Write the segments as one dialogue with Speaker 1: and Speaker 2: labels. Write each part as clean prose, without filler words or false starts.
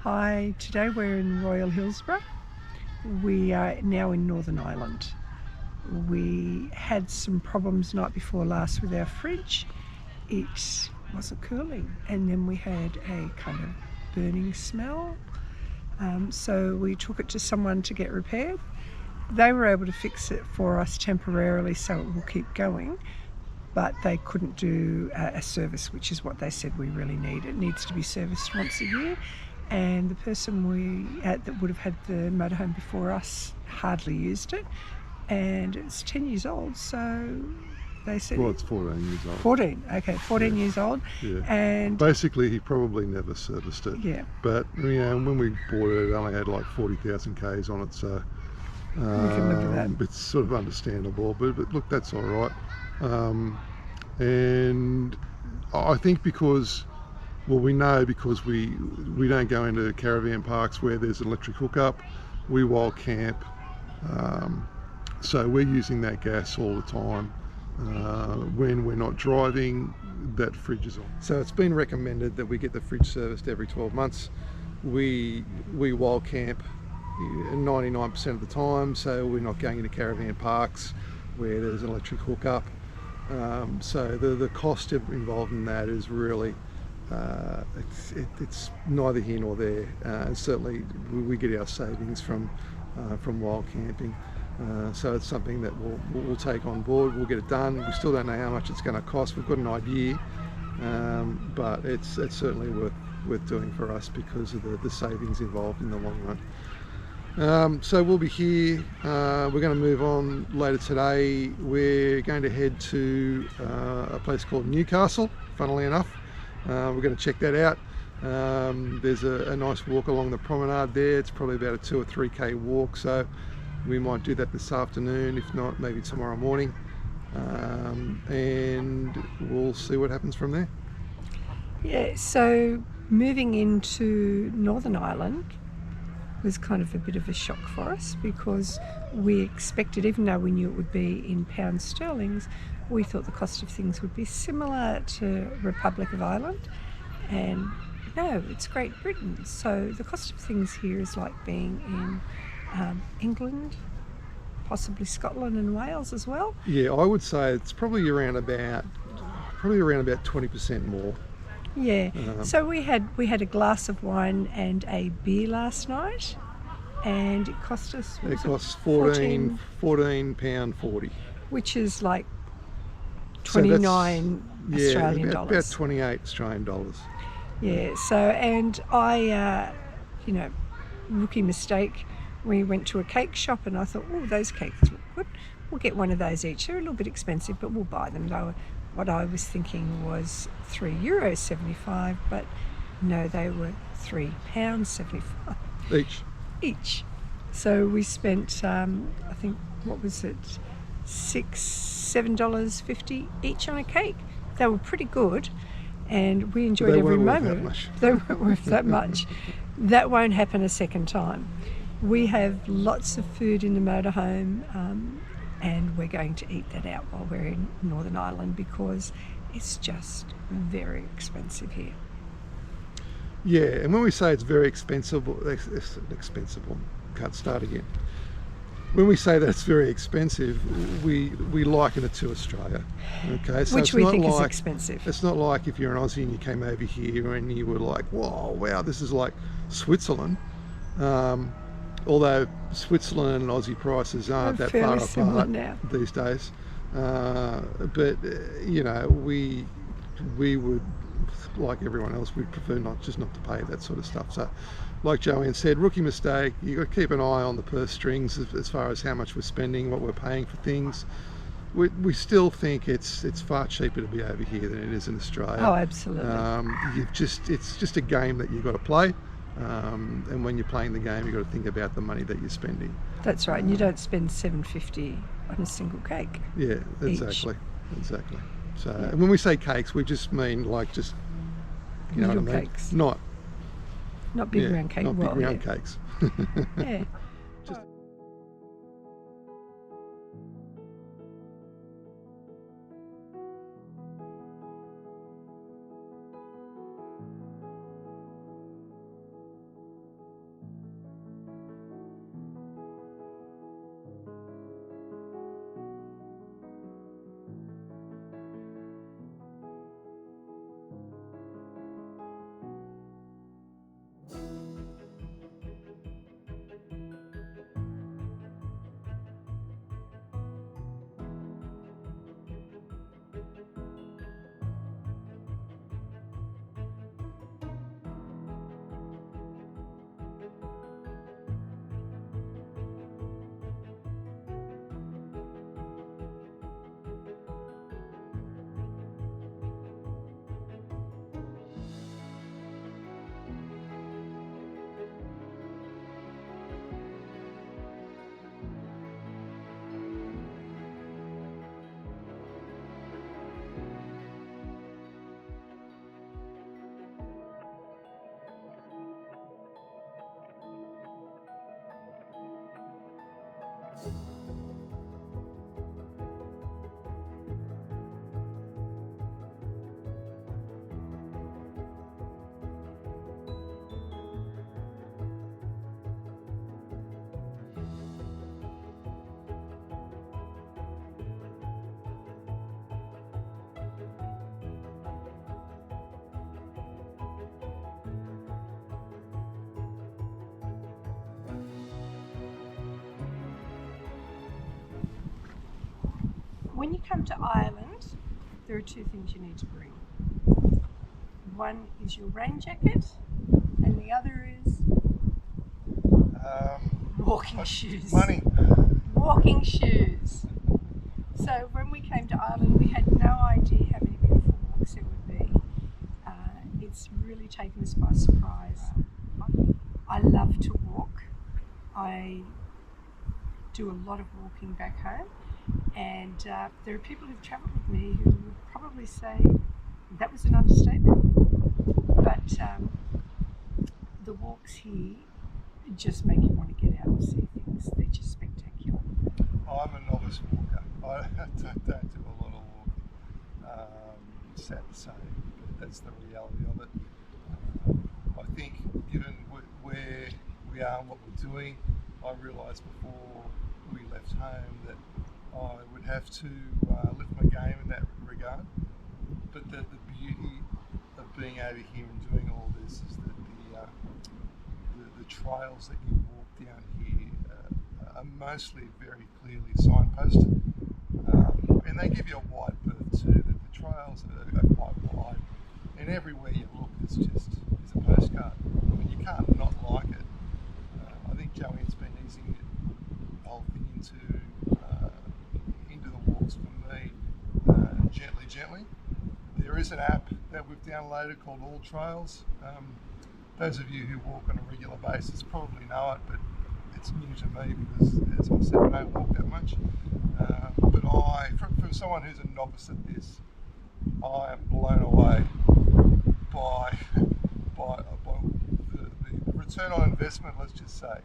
Speaker 1: Hi, today we're in Royal Hillsborough. We are now in Northern Ireland. We had some problems night before last with our fridge. It wasn't cooling, and then we had a kind of burning smell. So we took it to someone to get repaired. They were able to fix it for us temporarily so it will keep going, but they couldn't do a service, which is what they said we really need. It needs to be serviced once a year, and the person that would have had the motorhome before us hardly used it, and it's 10 years old, so they said...
Speaker 2: Well, it's 14 years old.
Speaker 1: 14 years old.
Speaker 2: Yeah.
Speaker 1: And
Speaker 2: basically he probably never serviced it.
Speaker 1: Yeah.
Speaker 2: But when we bought it, it only had like 40,000 Ks on it, so
Speaker 1: we can live with that.
Speaker 2: it's sort of understandable, but look, that's all right. And I think because we know because we don't go into caravan parks where there's an electric hookup. We wild camp, so we're using that gas all the time. When we're not driving, that fridge is on. So it's been recommended that we get the fridge serviced every 12 months. We wild camp 99% of the time, so we're not going into caravan parks where there's an electric hookup. So the cost involved in that is really it's neither here nor there. And certainly we get our savings from wild camping. So it's something that we'll take on board. We'll get it done. We still don't know how much it's going to cost. We've got an idea, but it's certainly worth doing for us because of the savings involved in the long run. So we'll be here. We're going to move on later today. We're going to head to a place called Newcastle, funnily enough. We're going to check that out. There's a nice walk along the promenade there. It's probably about a 2 or 3k walk, so we might do that this afternoon, if not maybe tomorrow morning, and we'll see what happens from there.
Speaker 1: Yeah, so moving into Northern Ireland was kind of a bit of a shock for us because we expected, even though we knew it would be in pounds sterlings, we thought the cost of things would be similar to Republic of Ireland, and no, it's Great Britain. So the cost of things here is like being in England, possibly Scotland and Wales as well.
Speaker 2: Yeah, I would say it's probably around about 20% more.
Speaker 1: Yeah. So we had a glass of wine and a beer last night, and it cost us.
Speaker 2: It costs £14,
Speaker 1: which is like 29 Australian dollars.
Speaker 2: About 28 Australian dollars.
Speaker 1: Yeah. So, and I, rookie mistake. We went to a cake shop and I thought, oh, those cakes look good. We'll get one of those each. They're a little bit expensive, but we'll buy them. What I was thinking was €3.75, but no, they were £3.75 each. So we spent, I think, what was it, $7.50 each on a cake. They were pretty good, and we enjoyed every moment. They weren't worth that much. That won't happen a second time. We have lots of food in the motorhome, and we're going to eat that out while we're in Northern Ireland because it's just very expensive here.
Speaker 2: Yeah, and when we say it's very expensive, can't start again. When we say that it's very expensive, we liken it to Australia. Okay, so
Speaker 1: which we think is expensive.
Speaker 2: It's not like if you're an Aussie and you came over here and you were like, whoa, wow, this is like Switzerland. Although Switzerland and Aussie prices aren't that far apart now these days, but we would, like everyone else, we'd prefer not to pay that sort of stuff. So, like Joanne said, rookie mistake. You got to keep an eye on the purse strings as far as how much we're spending, what we're paying for things. We still think it's far cheaper to be over here than it is in Australia.
Speaker 1: Oh, absolutely.
Speaker 2: It's just a game that you've got to play. And when you're playing the game, you've got to think about the money that you're spending.
Speaker 1: That's right, and you don't spend $7.50 on a single cake.
Speaker 2: Yeah, exactly. So, and when we say cakes, we just mean like just,
Speaker 1: know what I mean? Cakes.
Speaker 2: Not
Speaker 1: big round cakes.
Speaker 2: Not big round cakes.
Speaker 1: Yeah. When you come to Ireland, there are two things you need to bring. One is your rain jacket, and the other is walking shoes.
Speaker 2: Money.
Speaker 1: Walking shoes. So when we came to Ireland, we had no idea how many beautiful walks there would be. It's really taken us by surprise. I love to walk. I do a lot of walking back home. And there are people who've travelled with me who would probably say that was an understatement. But the walks here just make you want to get out and see things. They're just spectacular.
Speaker 3: I'm a novice walker. I don't do a lot of walking. It's sad to say, but that's the reality of it. I think given where we are and what we're doing, I realised before we left home that I would have to lift my game in that regard. But the beauty of being over here and doing all this is that the trails that you walk down here are mostly very clearly signposted, and they give you a wide berth too. The trails are quite wide, and everywhere you look is a postcard. I mean, you can't not like it. I think Joanne's been easing the whole thing into the walks for me gently. There is an app that we've downloaded called All Trails. Those of you who walk on a regular basis probably know it, but it's new to me because, as I said, I don't walk that much. But from someone who's a novice at this, I am blown away by the return on investment. Let's just say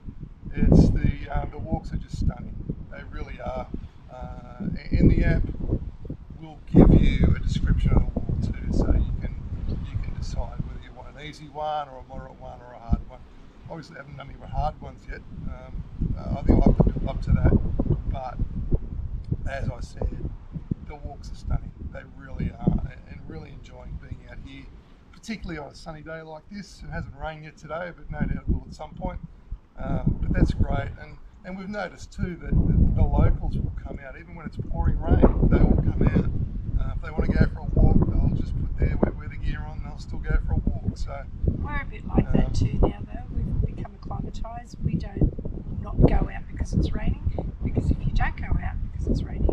Speaker 3: it's the walks are just stunning. They really are. In the app, will give you a description of the walk too, so you can decide whether you want an easy one or a moderate one or a hard one. Obviously, I haven't done any hard ones yet. I think I'll have to build up to that. But as I said, the walks are stunning. They really are, and really enjoying being out here, particularly on a sunny day like this. It hasn't rained yet today, but no doubt it will at some point. But that's great, and we've noticed too that the locals will come out even when it's pouring rain. They will come out. If they want to go for a walk, they'll just put their wet weather gear on. They'll still go for a walk. So
Speaker 1: we're a bit like that too now, though. We've become acclimatised. We don't not go out because it's raining. Because if you don't go out because it's raining,